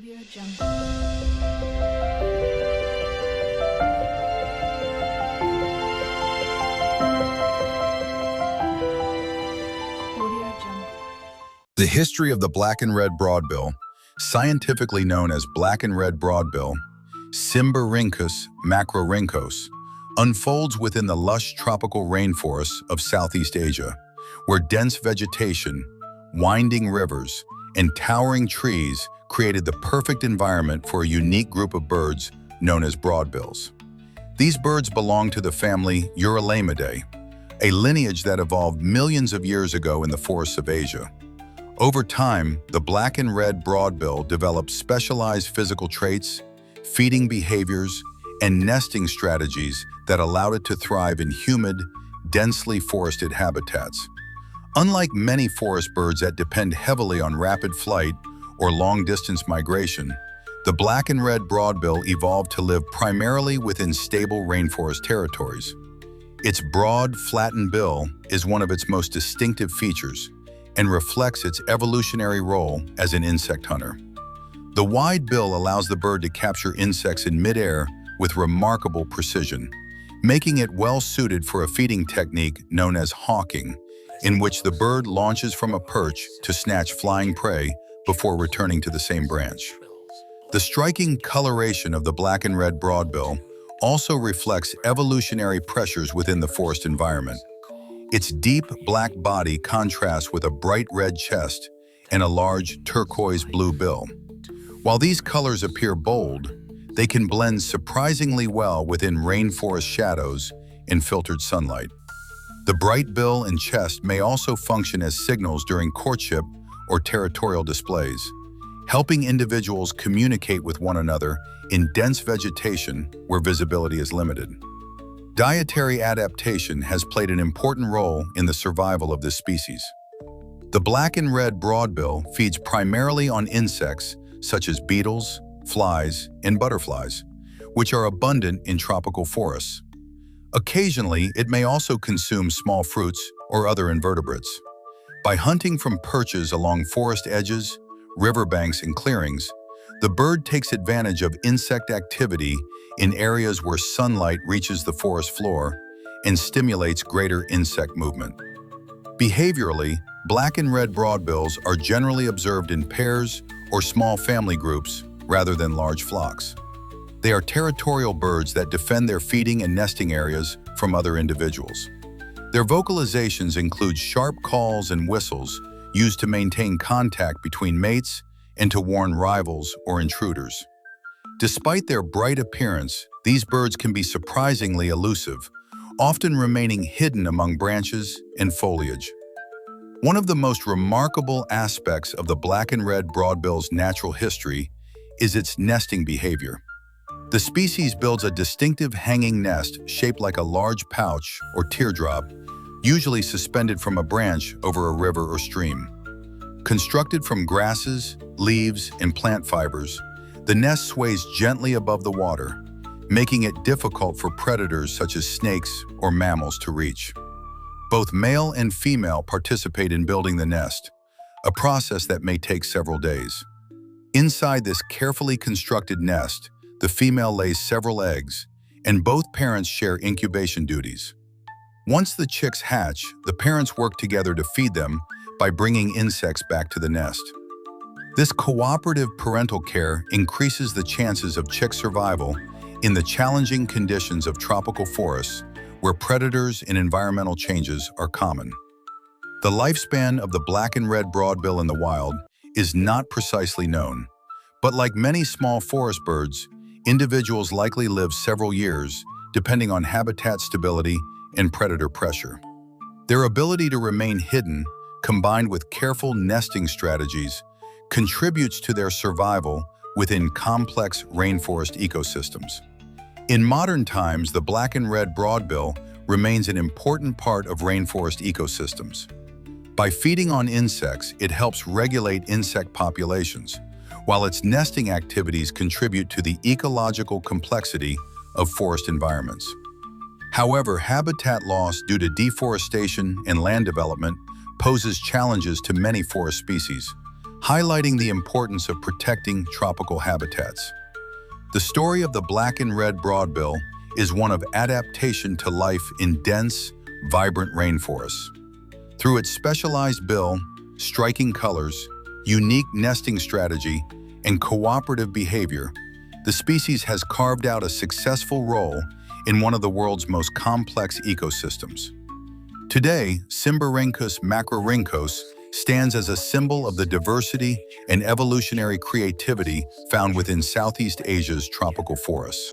Audio Jungle. Audio Jungle. The history of the black-and-red broadbill, scientifically known as black-and-red broadbill, Cymbirhynchus macrorhynchos, unfolds within the lush tropical rainforests of Southeast Asia, where dense vegetation, winding rivers, and towering trees created the perfect environment for a unique group of birds known as broadbills. These birds belong to the family Urolamidae, a lineage that evolved millions of years ago in the forests of Asia. Over time, the black-and-red broadbill developed specialized physical traits, feeding behaviors, and nesting strategies that allowed it to thrive in humid, densely forested habitats. Unlike many forest birds that depend heavily on rapid flight or long-distance migration, the black-and-red broadbill evolved to live primarily within stable rainforest territories. Its broad, flattened bill is one of its most distinctive features and reflects its evolutionary role as an insect hunter. The wide bill allows the bird to capture insects in midair with remarkable precision, making it well-suited for a feeding technique known as hawking, in which the bird launches from a perch to snatch flying prey before returning to the same branch. The striking coloration of the black-and-red broadbill also reflects evolutionary pressures within the forest environment. Its deep black body contrasts with a bright red chest and a large turquoise-blue bill. While these colors appear bold, they can blend surprisingly well within rainforest shadows and filtered sunlight. The bright bill and chest may also function as signals during courtship or territorial displays, helping individuals communicate with one another in dense vegetation where visibility is limited. Dietary adaptation has played an important role in the survival of this species. The black-and-red broadbill feeds primarily on insects such as beetles, flies, and butterflies, which are abundant in tropical forests. Occasionally, it may also consume small fruits or other invertebrates. By hunting from perches along forest edges, riverbanks, and clearings, the bird takes advantage of insect activity in areas where sunlight reaches the forest floor and stimulates greater insect movement. Behaviorally, black-and-red broadbills are generally observed in pairs or small family groups rather than large flocks. They are territorial birds that defend their feeding and nesting areas from other individuals. Their vocalizations include sharp calls and whistles used to maintain contact between mates and to warn rivals or intruders. Despite their bright appearance, these birds can be surprisingly elusive, often remaining hidden among branches and foliage. One of the most remarkable aspects of the black-and-red broadbill's natural history is its nesting behavior. The species builds a distinctive hanging nest shaped like a large pouch or teardrop, usually suspended from a branch over a river or stream. Constructed from grasses, leaves, and plant fibers, the nest sways gently above the water, making it difficult for predators such as snakes or mammals to reach. Both male and female participate in building the nest, a process that may take several days. Inside this carefully constructed nest, the female lays several eggs, and both parents share incubation duties. Once the chicks hatch, the parents work together to feed them by bringing insects back to the nest. This cooperative parental care increases the chances of chick survival in the challenging conditions of tropical forests where predators and environmental changes are common. The lifespan of the black-and-red broadbill in the wild is not precisely known, but like many small forest birds, individuals likely live several years, depending on habitat stability and predator pressure. Their ability to remain hidden, combined with careful nesting strategies, contributes to their survival within complex rainforest ecosystems. In modern times, the black-and-red broadbill remains an important part of rainforest ecosystems. By feeding on insects, it helps regulate insect populations, while its nesting activities contribute to the ecological complexity of forest environments. However, habitat loss due to deforestation and land development poses challenges to many forest species, highlighting the importance of protecting tropical habitats. The story of the black-and-red broadbill is one of adaptation to life in dense, vibrant rainforests. Through its specialized bill, striking colors, unique nesting strategy, and cooperative behavior, the species has carved out a successful role in one of the world's most complex ecosystems. Today, Cymbirhynchus macrorhynchos stands as a symbol of the diversity and evolutionary creativity found within Southeast Asia's tropical forests.